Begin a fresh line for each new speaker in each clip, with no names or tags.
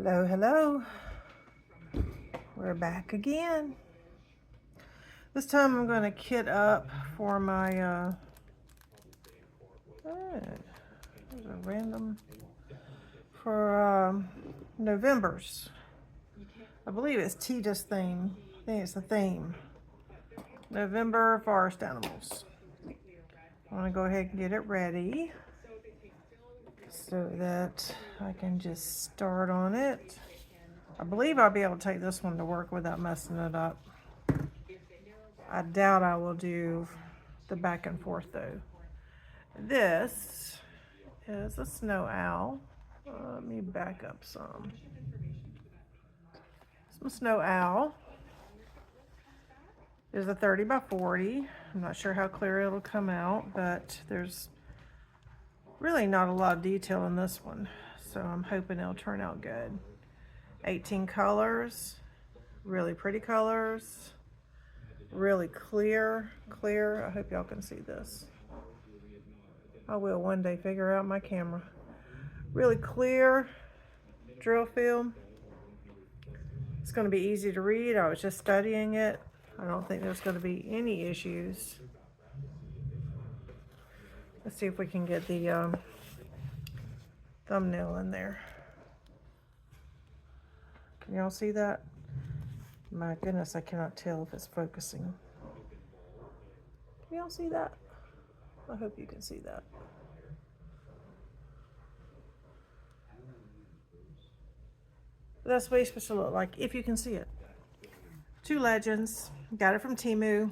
Hello, hello. We're back again. This time I'm going to kit up for my, there's a random, for November's. I believe it's Tita's theme. I think it's the theme. November forest animals. I want to go ahead and get it ready so that I can just start on it. I believe I'll be able to take this one to work without messing it up. I doubt I will do the back and forth though. This is a snow owl. Let me back up some. Some snow owl. Is a 30 by 40. I'm not sure how clear it'll come out, but there's really not a lot of detail in this one, so I'm hoping it'll turn out good. 18 colors, really pretty colors, really clear. I hope y'all can see this. I will one day figure out my camera. Really clear drill film. It's going to be easy to read. I was just studying it. I don't think there's going to be any issues. Let's see if we can get the thumbnail in there. Can y'all see that? My goodness, I cannot tell if it's focusing. Can y'all see that? I hope you can see that. That's what it's supposed to look like, if you can see it. 2 legends. Got it from Temu.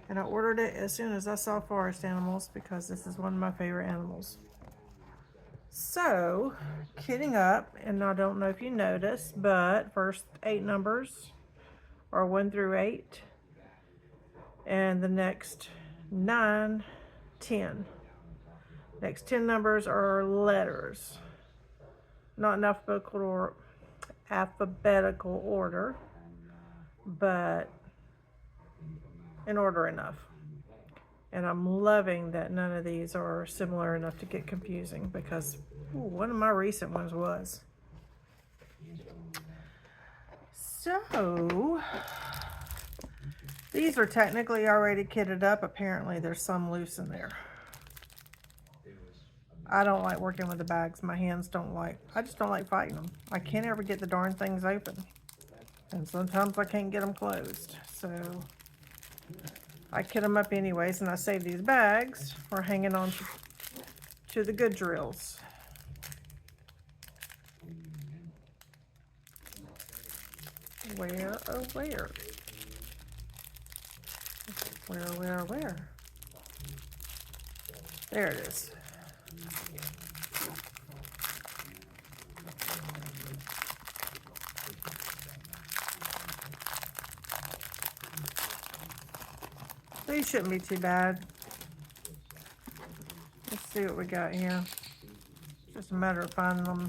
And I ordered it as soon as I saw forest animals because this is one of my favorite animals. So, kitting up, and I don't know if you noticed, but first 8 numbers are 1 through 8. And the next 9, 10. Next 10 numbers are letters. Not in alphabetical order, but in order enough. And I'm loving that none of these are similar enough to get confusing because one of my recent ones was. So, these are technically already kitted up. Apparently there's some loose in there. I don't like working with the bags. My hands don't like, I just don't like fighting them. I can't ever get the darn things open. And sometimes I can't get them closed. So I kit them up anyways, and I save these bags for hanging on to the good drills. Where, oh where? Where? There it is. These shouldn't be too bad. Let's see what we got here. It's just a matter of finding them.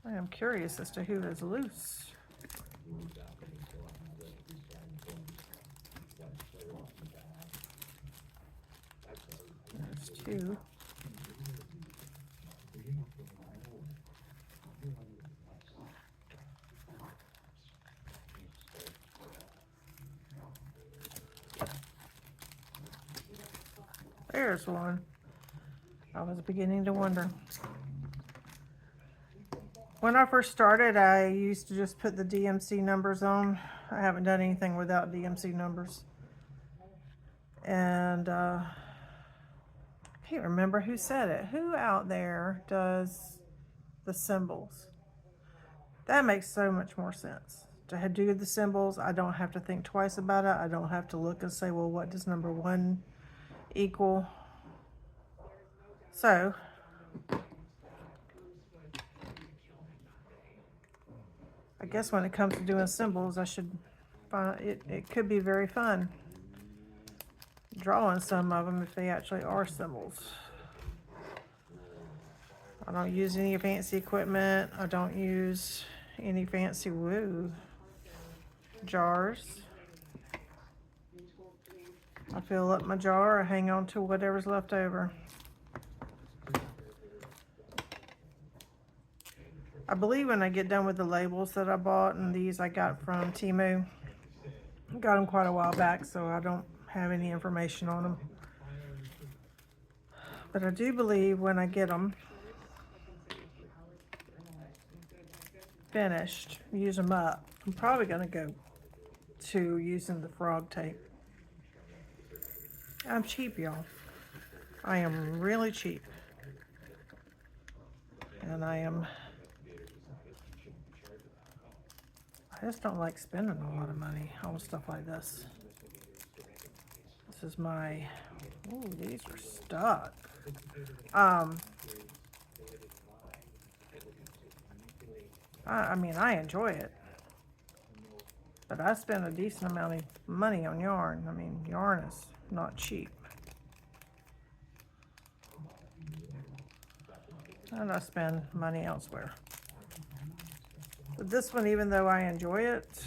I am curious as to who is loose. There's 2. There's one. I was beginning to wonder. When I first started, I used to just put the DMC numbers on. I haven't done anything without DMC numbers. And I can't remember who said it. Who out there does the symbols? That makes so much more sense. To do the symbols, I don't have to think twice about it. I don't have to look and say, well, what does number 1 equal? So, I guess when it comes to doing symbols, I should find it could be very fun drawing some of them if they actually are symbols. I don't use any fancy equipment. I don't use any fancy jars. I fill up my jar, I hang on to whatever's left over. I believe when I get done with the labels that I bought, and these I got from Temu, got them quite a while back, so I don't have any information on them. But I do believe when I get them finished, use them up, I'm probably going to go to using the frog tape. I'm cheap, y'all. I am really cheap. And I just don't like spending a lot of money on stuff like this. This is my, ooh, these are stuck. I mean, I enjoy it. But I spend a decent amount of money on yarn. I mean, yarn is not cheap. And I spend money elsewhere. But this one, even though I enjoy it,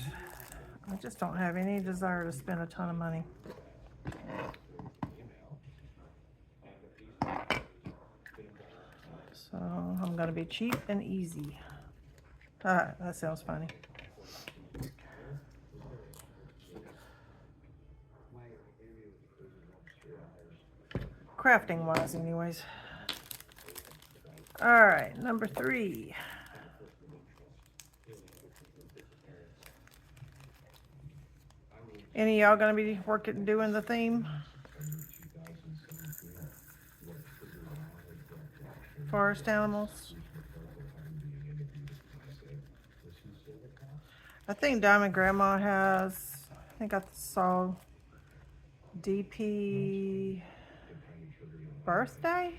I just don't have any desire to spend a ton of money. So I'm going to be cheap and easy. That sounds funny. Crafting wise, anyways. All right, number 3. Any of y'all gonna be doing the theme? Forest animals. I think Diamond Grandma has, I think I saw DP birthday.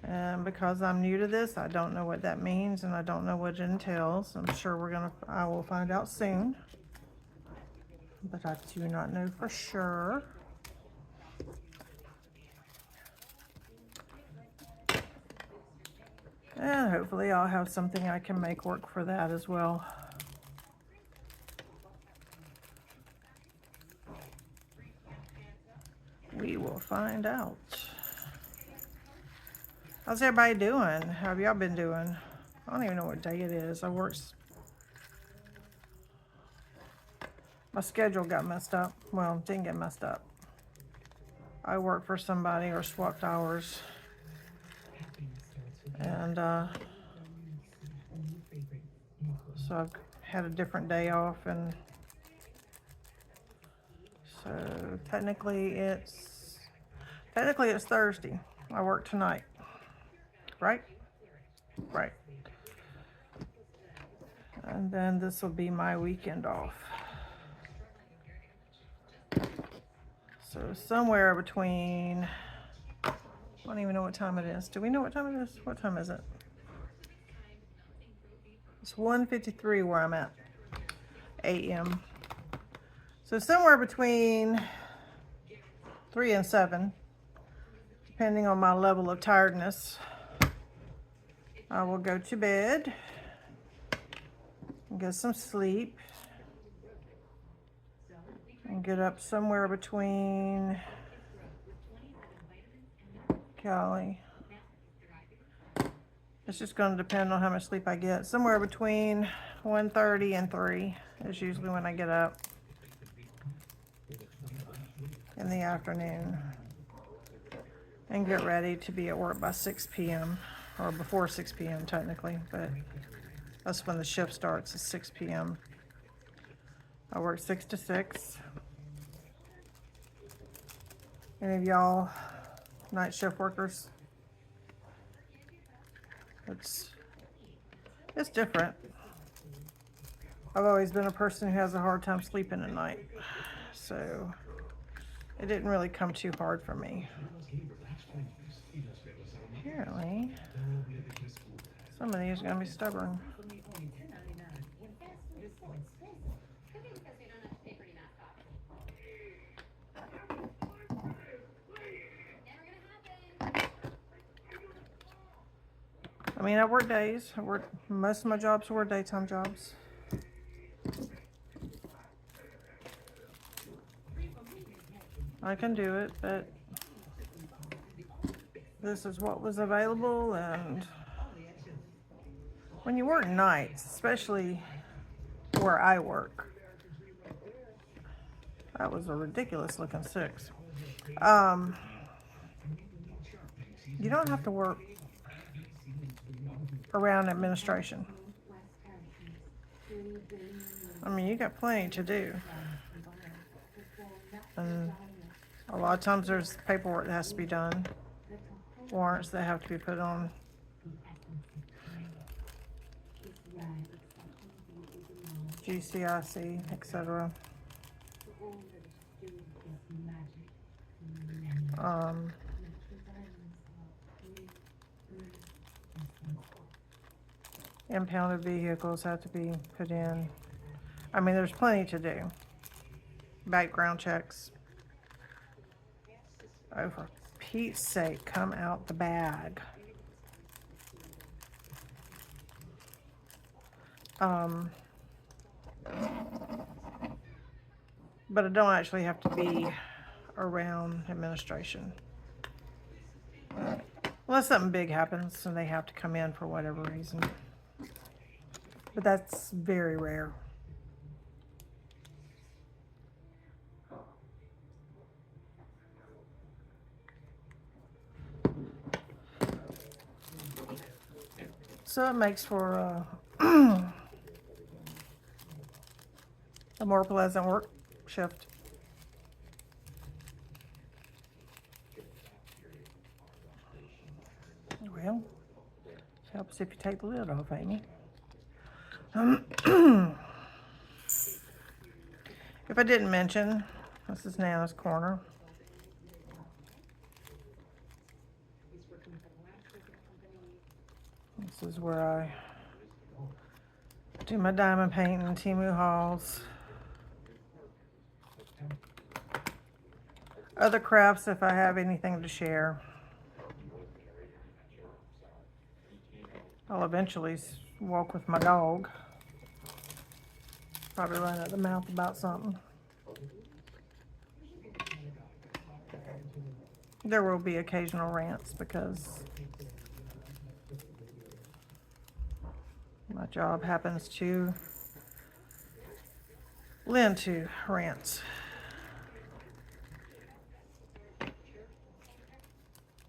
And because I'm new to this, I don't know what that means, and I don't know what it entails. I'm sure I will find out soon. But I do not know for sure. And hopefully I'll have something I can make work for that as well. We will find out. How's everybody doing? How have y'all been doing? I don't even know what day it is. My schedule got messed up. Well, it didn't get messed up. I worked for somebody or swapped hours. And so I've had a different day off, and so technically it's Thursday. I work tonight. Right? Right. And then this will be my weekend off. So somewhere between, I don't even know what time it is. Do we know what time it is? What time is it? It's 1:53 where I'm at, a.m. So somewhere between 3 and 7, depending on my level of tiredness, I will go to bed and get some sleep and get up somewhere between, golly, it's just going to depend on how much sleep I get. Somewhere between 1:30 and 3 is usually when I get up in the afternoon and get ready to be at work by 6 p.m. or before 6 p.m. technically, but that's when the shift starts, at 6 p.m. I work 6 to 6. Any of y'all night shift workers? It's different. I've always been a person who has a hard time sleeping at night, so it didn't really come too hard for me. Apparently, some of these are going to be stubborn. I mean, I work days. Most of my jobs were daytime jobs. I can do it, but this is what was available, and when you work nights, especially where I work, that was a ridiculous looking 6. You don't have to work around administration. I mean, you got plenty to do. And a lot of times there's paperwork that has to be done, warrants that have to be put on. GCIC, etc. Impounded vehicles have to be put in. I mean, there's plenty to do. Background checks. Oh, for Pete's sake, come out the bag. But I don't actually have to be around administration. Unless something big happens and they have to come in for whatever reason. But that's very rare. So it makes for a more pleasant work shift. Well, helps if you take the lid off, Amy. If I didn't mention, this is Nana's Corner. This is where I do my diamond painting, Temu hauls. Other crafts if I have anything to share. I'll eventually walk with my dog. Probably run at the mouth about something. There will be occasional rants because my job happens to lend to rants.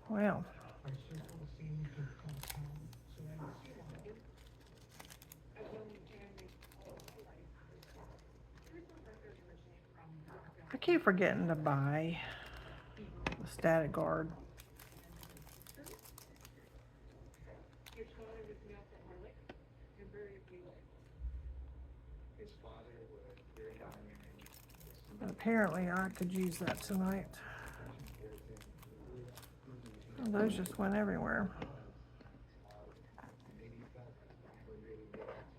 Well, I keep forgetting to buy the static guard. But apparently I could use that tonight. Those just went everywhere.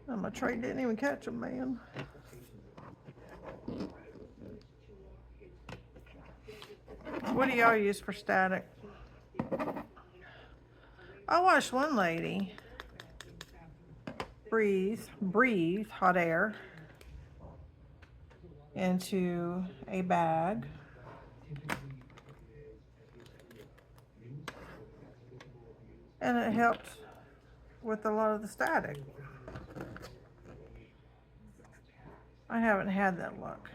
And my tray didn't even catch them, man. What do y'all use for static? I watched one lady breathe hot air into a bag. And it helped with a lot of the static. I haven't had that luck.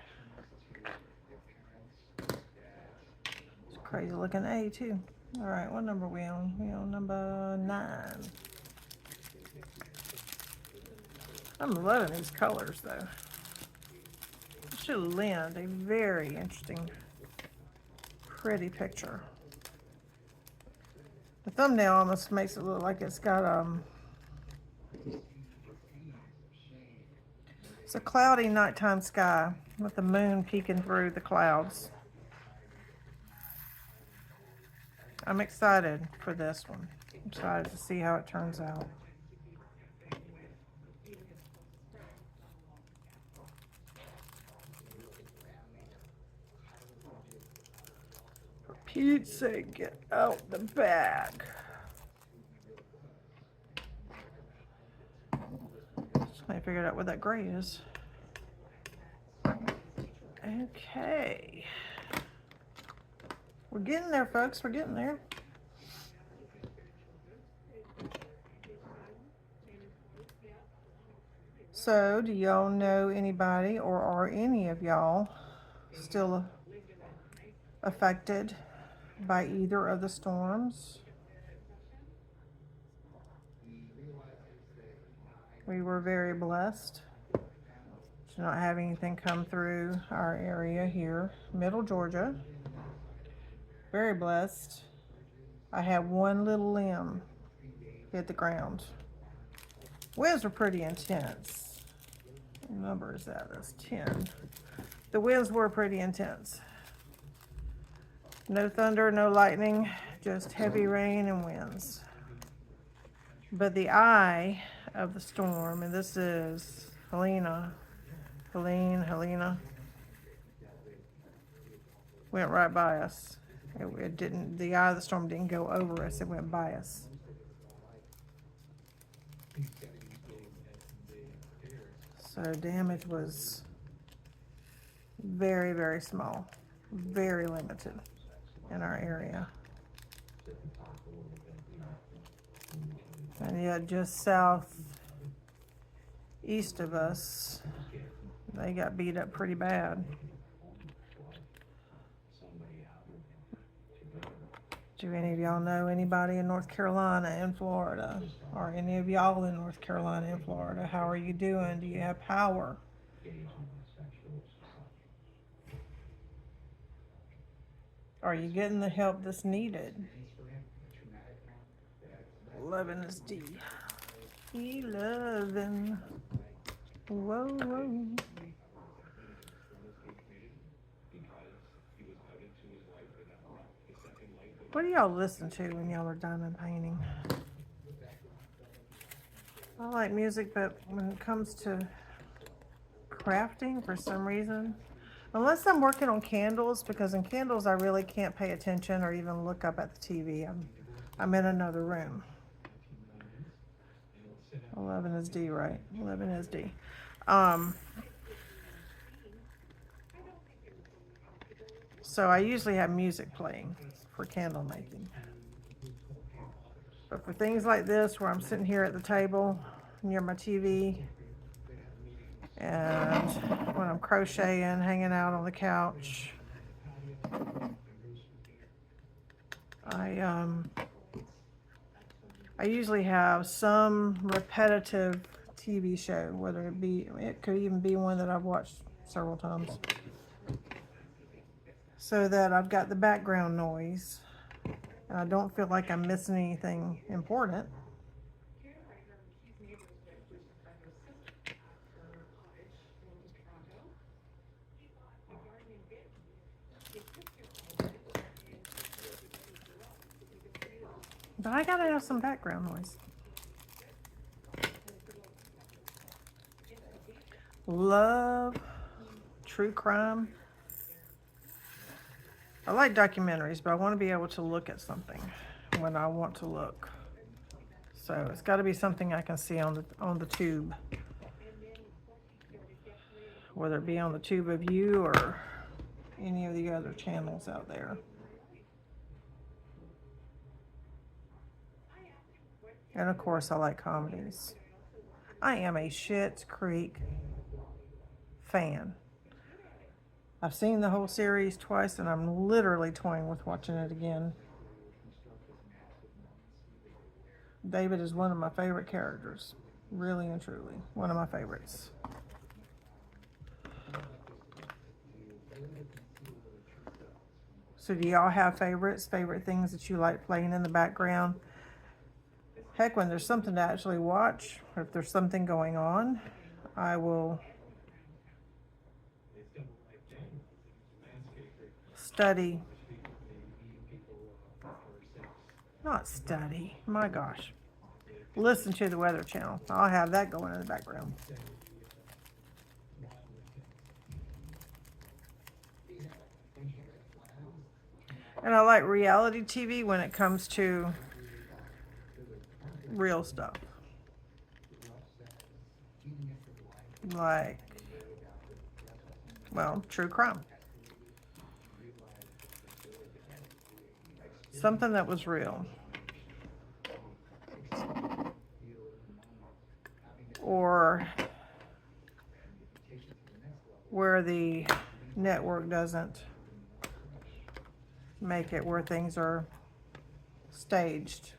It's a crazy looking A too. All right, what number are we on? We on number 9. I'm loving these colors though. It should lend a very interesting, pretty picture. The thumbnail almost makes it look like it's got it's a cloudy nighttime sky with the moon peeking through the clouds. I'm excited for this one. I'm excited to see how it turns out. For Pete's sake, get out the bag. Just trying to figure out what that gray is. Okay. We're getting there, folks. We're getting there. So, do y'all know anybody, or are any of y'all still affected by either of the storms? We were very blessed to not have anything come through our area here, Middle Georgia. Very blessed. I had one little limb hit the ground. Winds were pretty intense. What number is that? That's 10. The winds were pretty intense. No thunder, no lightning, just heavy rain and winds. But the eye of the storm, and this is Helene, went right by us. It didn't, the eye of the storm didn't go over us, it went by us. So damage was very, very small, very limited in our area. And yet just southeast of us, they got beat up pretty bad. Do any of y'all know anybody in North Carolina and Florida? Or any of y'all in North Carolina and Florida? How are you doing? Do you have power? Are you getting the help that's needed? 11 is D. 11. Whoa, whoa. What do y'all listen to when y'all are diamond painting? I like music, but when it comes to crafting, for some reason, unless I'm working on candles, because in candles I really can't pay attention or even look up at the TV. I'm in another room. 11 is D, right? 11 is D. So I usually have music playing for candle making. But for things like this, where I'm sitting here at the table near my TV, and when I'm crocheting, hanging out on the couch, I usually have some repetitive TV show, whether it could even be one that I've watched several times, so that I've got the background noise and I don't feel like I'm missing anything important. But I gotta have some background noise. Love true crime. I like documentaries, but I want to be able to look at something when I want to look. So it's got to be something I can see on the tube, whether it be on the Tube of You or any of the other channels out there. And of course, I like comedies. I am a Schitt's Creek fan. I've seen the whole series twice, and I'm literally toying with watching it again. David is one of my favorite characters. Really and truly. One of my favorites. So do y'all have favorites? Favorite things that you like playing in the background? Heck, when there's something to actually watch, or if there's something going on, I will study. Not study, my gosh. Listen to the Weather Channel. I'll have that going in the background. And I like reality TV when it comes to real stuff. Like, well, true crime. Something that was real. Or where the network doesn't make it where things are staged.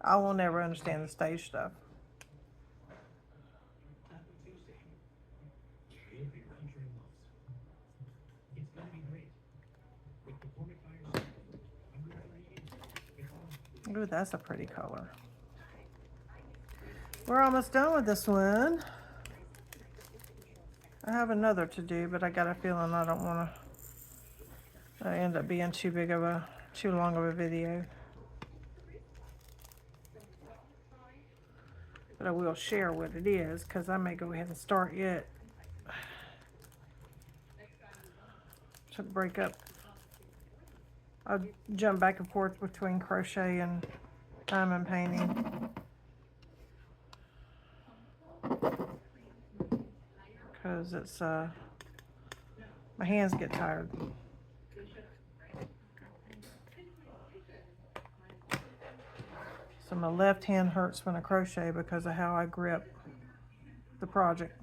I will never understand the stage stuff. Ooh, that's a pretty color. We're almost done with this one. I have another to do, but I got a feeling I don't want to end up being too long of a video. But I will share what it is, because I may go ahead and start it to break up. I'll jump back and forth between crochet and diamond painting, because it's my hands get tired. So my left hand hurts when I crochet because of how I grip the project,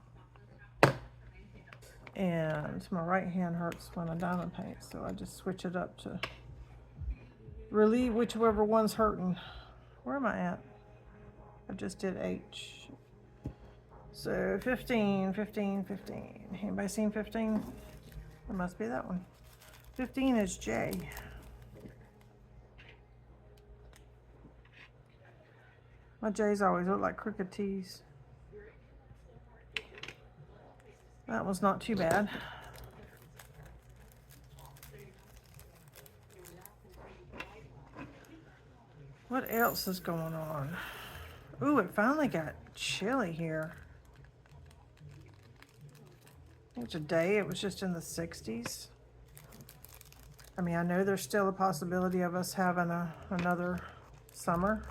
and my right hand hurts when I diamond paint, so I just switch it up to relieve whichever one's hurting. Where am I at? I just did H. So 15, 15, 15. Anybody seen 15? It must be that one. 15 is J. My J's always look like crooked T's. That was not too bad. What else is going on? Ooh, it finally got chilly here. Today it was just in the 60s. I mean, I know there's still a possibility of us having another summer.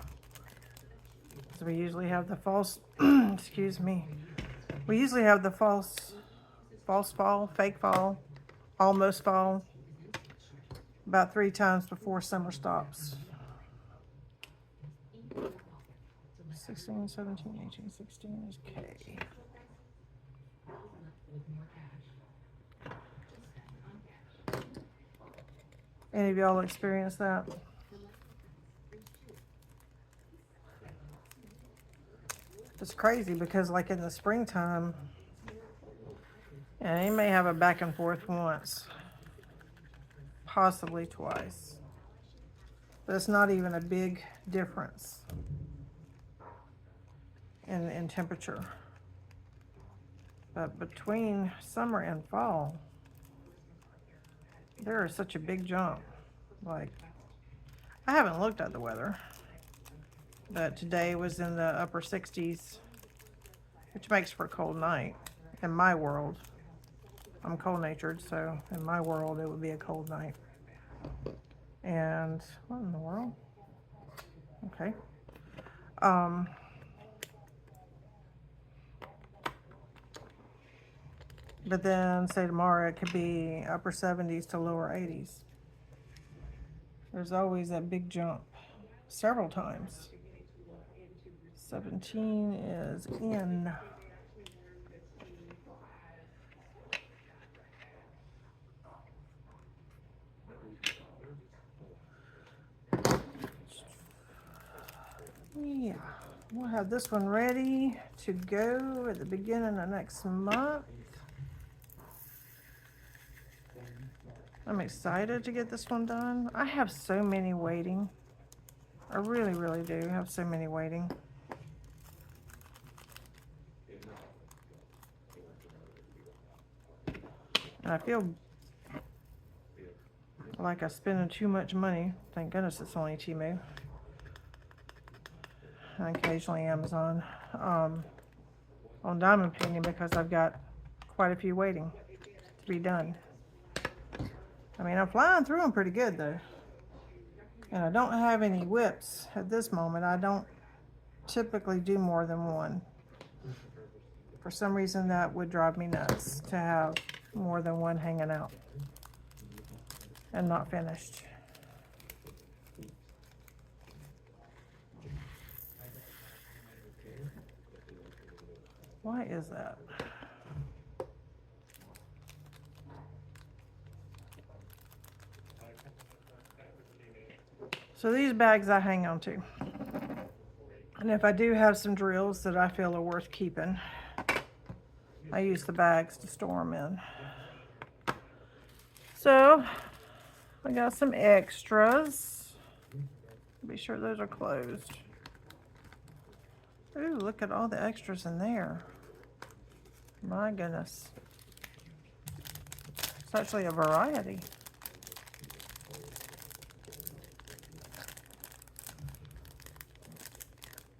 So we usually have the false, excuse me. We usually have the false fall, fake fall, almost fall, about 3 times before summer stops. 16, 17, 18, 16 is K. Any of y'all experience that? It's crazy because like in the springtime, and you may have a back and forth once, possibly twice, but it's not even a big difference in temperature. But between summer and fall, there is such a big jump. Like, I haven't looked at the weather, but today was in the upper 60s, which makes for a cold night. In my world, I'm cold-natured, so in my world, it would be a cold night. And what in the world? Okay. But then, say tomorrow, it could be upper 70s to lower 80s. There's always that big jump, several times. 17 is in. Yeah, we'll have this one ready to go at the beginning of next month. I'm excited to get this one done. I have so many waiting. I really, really do have so many waiting. And I feel like I'm spending too much money. Thank goodness it's only Temu. And occasionally Amazon. On diamond painting, because I've got quite a few waiting to be done. I mean, I'm flying through them pretty good though. And I don't have any whips at this moment. I don't typically do more than one. For some reason that would drive me nuts to have more than one hanging out and not finished. Why is that? So these bags I hang on to. And if I do have some drills that I feel are worth keeping, I use the bags to store them in. So I got some extras. Be sure those are closed. Ooh, look at all the extras in there. My goodness. It's actually a variety.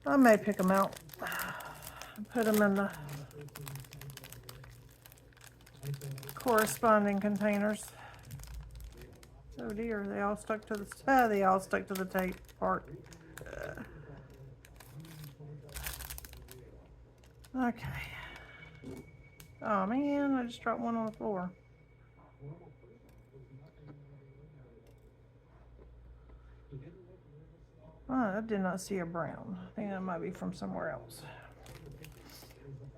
I may pick them out and put them in the corresponding containers. Oh dear, they all stuck to the tape part. Okay. Oh man, I just dropped one on the floor. Oh, I did not see a brown. I think that might be from somewhere else.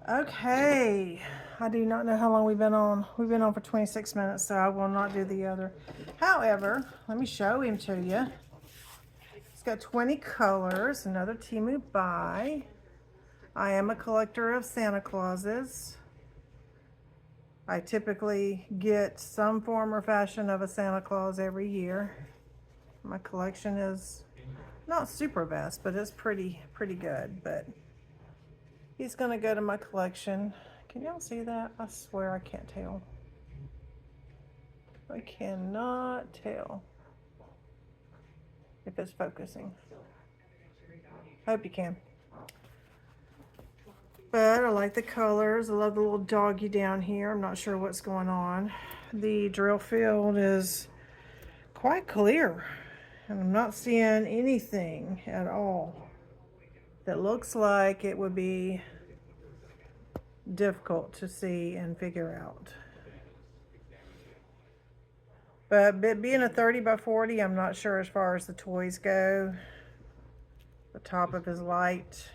Okay, I do not know how long we've been on. We've been on for 26 minutes, so I will not do the other. However, let me show him to you. It's got 20 colors, another Temu buy. I am a collector of Santa Clauses. I typically get some form or fashion of a Santa Claus every year. My collection is not super vast, but it's pretty good. But he's gonna go to my collection. Can y'all see that? I swear I can't tell. I cannot tell if it's focusing. Hope you can. But I like the colors. I love the little doggy down here. I'm not sure what's going on. The drill field is quite clear. And I'm not seeing anything at all that looks like it would be difficult to see and figure out. But being a 30 by 40, I'm not sure as far as the toys go. The top of his light.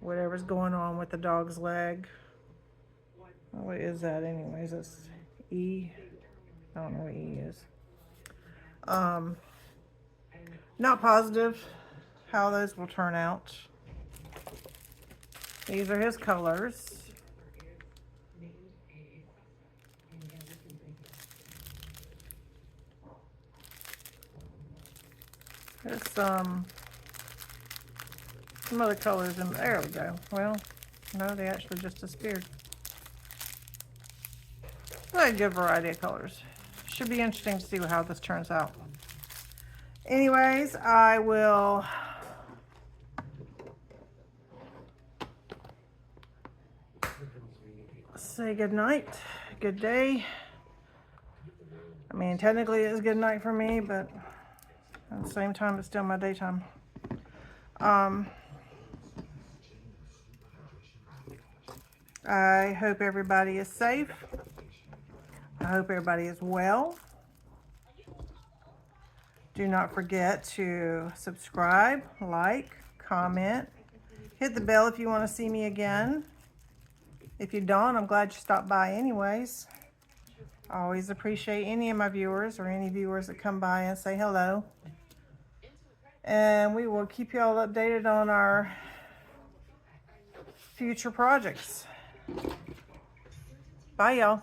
Whatever's going on with the dog's leg. What is that anyways? It's E. I don't know what E is. Not positive how those will turn out. These are his colors. There's some other colors in there. We go. Well, no, they actually just disappeared. A good variety of colors. Should be interesting to see how this turns out. Anyways, I will say good night, good day. I mean, technically it's good night for me, but at the same time, it's still my daytime. I hope everybody is safe. I hope everybody is well. Do not forget to subscribe, like, comment, hit the bell if you want to see me again. If you don't, I'm glad you stopped by anyways. I always appreciate any of my viewers or any viewers that come by and say hello. And we will keep you all updated on our future projects. Bye, y'all.